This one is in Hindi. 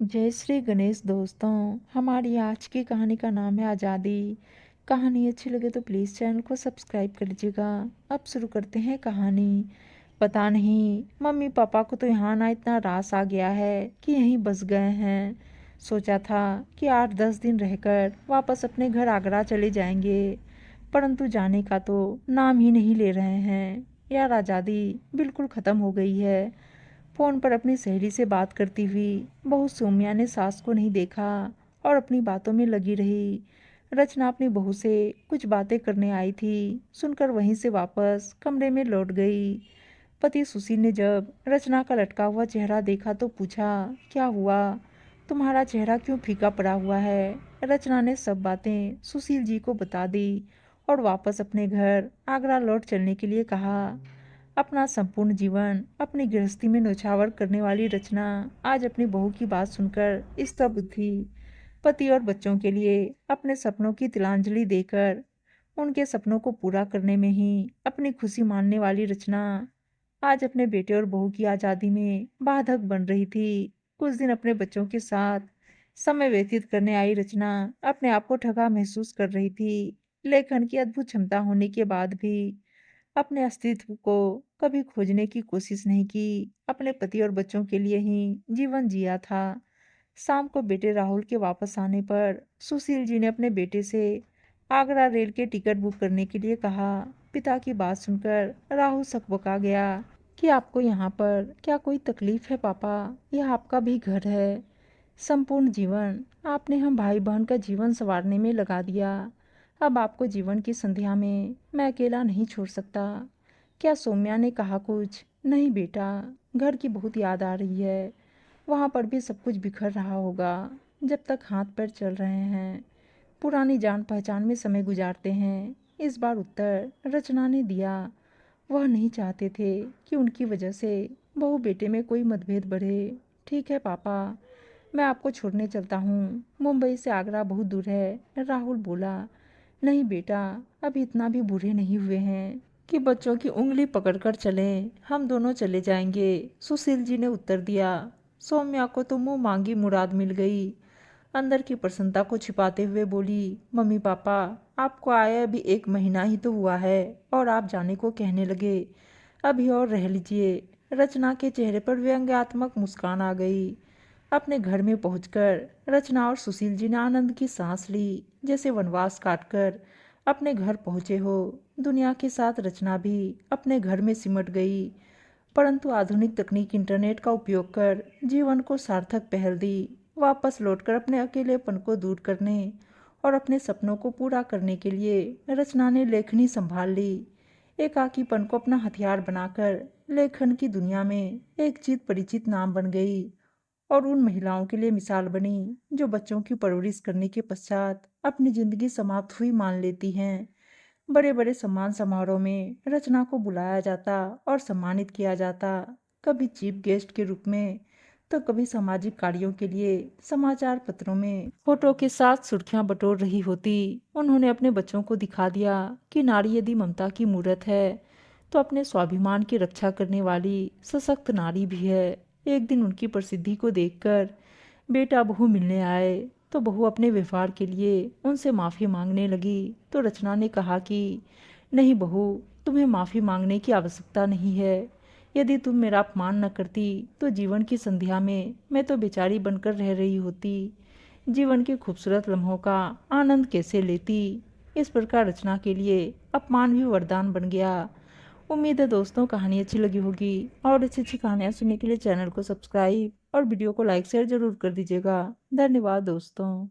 जय श्री गणेश दोस्तों। हमारी आज की कहानी का नाम है आज़ादी। कहानी अच्छी लगे तो प्लीज़ चैनल को सब्सक्राइब कर लीजिएगा। अब शुरू करते हैं कहानी। पता नहीं मम्मी पापा को तो यहाँ ना इतना रास आ गया है कि यहीं बस गए हैं। सोचा था कि 8-10 दिन रहकर वापस अपने घर आगरा चले जाएंगे, परंतु जाने का तो नाम ही नहीं ले रहे हैं। यार आज़ादी बिल्कुल ख़त्म हो गई है। फोन पर अपनी सहेली से बात करती हुई बहू सौम्या ने सास को नहीं देखा और अपनी बातों में लगी रही। रचना अपनी बहू से कुछ बातें करने आई थी, सुनकर वहीं से वापस कमरे में लौट गई। पति सुशील ने जब रचना का लटका हुआ चेहरा देखा तो पूछा, क्या हुआ? तुम्हारा चेहरा क्यों फीका पड़ा हुआ है? रचना ने सब बातें सुशील जी को बता दी और वापस अपने घर आगरा लौट चलने के लिए कहा। अपना संपूर्ण जीवन अपनी गृहस्थी में न्यौछावर करने वाली रचना आज अपनी बहू की बात सुनकर स्तब्ध थी। पति और बच्चों के लिए अपने सपनों की तिलांजलि देकर उनके सपनों को पूरा करने में ही अपनी खुशी मानने वाली रचना आज अपने बेटे और बहू की आज़ादी में बाधक बन रही थी। कुछ दिन अपने बच्चों के साथ समय व्यतीत करने आई रचना अपने आप को ठगा महसूस कर रही थी। लेखन की अद्भुत क्षमता होने के बाद भी अपने अस्तित्व को कभी खोजने की कोशिश नहीं की। अपने पति और बच्चों के लिए ही जीवन जिया था। शाम को बेटे राहुल के वापस आने पर सुशील जी ने अपने बेटे से आगरा रेल के टिकट बुक करने के लिए कहा। पिता की बात सुनकर राहुल सकबका गया कि आपको यहाँ पर क्या कोई तकलीफ है पापा? यह आपका भी घर है। संपूर्ण जीवन आपने हम भाई बहन का जीवन संवारने में लगा दिया। अब आपको जीवन की संध्या में मैं अकेला नहीं छोड़ सकता। क्या सौम्या ने कहा कुछ? नहीं बेटा, घर की बहुत याद आ रही है। वहाँ पर भी सब कुछ बिखर रहा होगा। जब तक हाथ पैर चल रहे हैं, पुरानी जान पहचान में समय गुजारते हैं। इस बार उत्तर रचना ने दिया। वह नहीं चाहते थे कि उनकी वजह से बहू बेटे में कोई मतभेद बढ़े। ठीक है पापा, मैं आपको छोड़ने चलता हूँ। मुंबई से आगरा बहुत दूर है, राहुल बोला। नहीं बेटा, अभी इतना भी बूढ़े नहीं हुए हैं कि बच्चों की उंगली पकड़कर चलें। हम दोनों चले जाएंगे, सुशील जी ने उत्तर दिया। सौम्या को तो मुंह मांगी मुराद मिल गई। अंदर की प्रसन्नता को छिपाते हुए बोली, मम्मी पापा, आपको आए अभी 1 महीना ही तो हुआ है और आप जाने को कहने लगे। अभी और रह लीजिए। रचना के चेहरे पर व्यंग्यात्मक मुस्कान आ गई। अपने घर में पहुंचकर रचना और सुशील जी ने आनंद की सांस ली, जैसे वनवास काटकर अपने घर पहुंचे हो। दुनिया के साथ रचना भी अपने घर में सिमट गई, परंतु आधुनिक तकनीक इंटरनेट का उपयोग कर जीवन को सार्थक पहल दी। वापस लौटकर अपने अकेलेपन को दूर करने और अपने सपनों को पूरा करने के लिए रचना ने लेखनी संभाल ली। एकाकीपन को अपना हथियार बनाकर लेखन की दुनिया में एक चित परिचित नाम बन गई और उन महिलाओं के लिए मिसाल बनी जो बच्चों की परवरिश करने के पश्चात अपनी जिंदगी समाप्त हुई मान लेती हैं। बड़े बड़े सम्मान समारोह में रचना को बुलाया जाता और सम्मानित किया जाता, कभी चीफ गेस्ट के रूप में तो कभी सामाजिक कार्यों के लिए समाचार पत्रों में फोटो के साथ सुर्खियां बटोर रही होती। उन्होंने अपने बच्चों को दिखा दिया कि नारी यदि ममता की मूरत है तो अपने स्वाभिमान की रक्षा करने वाली सशक्त नारी भी है। एक दिन उनकी प्रसिद्धि को देखकर बेटा बहू मिलने आए तो बहू अपने व्यवहार के लिए उनसे माफ़ी मांगने लगी। तो रचना ने कहा कि नहीं बहू, तुम्हें माफ़ी मांगने की आवश्यकता नहीं है। यदि तुम मेरा अपमान न करती तो जीवन की संध्या में मैं तो बेचारी बनकर रह रही होती। जीवन के खूबसूरत लम्हों का आनंद कैसे लेती। इस प्रकार रचना के लिए अपमान भी वरदान बन गया। उम्मीद है दोस्तों कहानी अच्छी लगी होगी और अच्छी अच्छी कहानियाँ सुनने के लिए चैनल को सब्सक्राइब और वीडियो को लाइक शेयर जरूर कर दीजिएगा। धन्यवाद दोस्तों।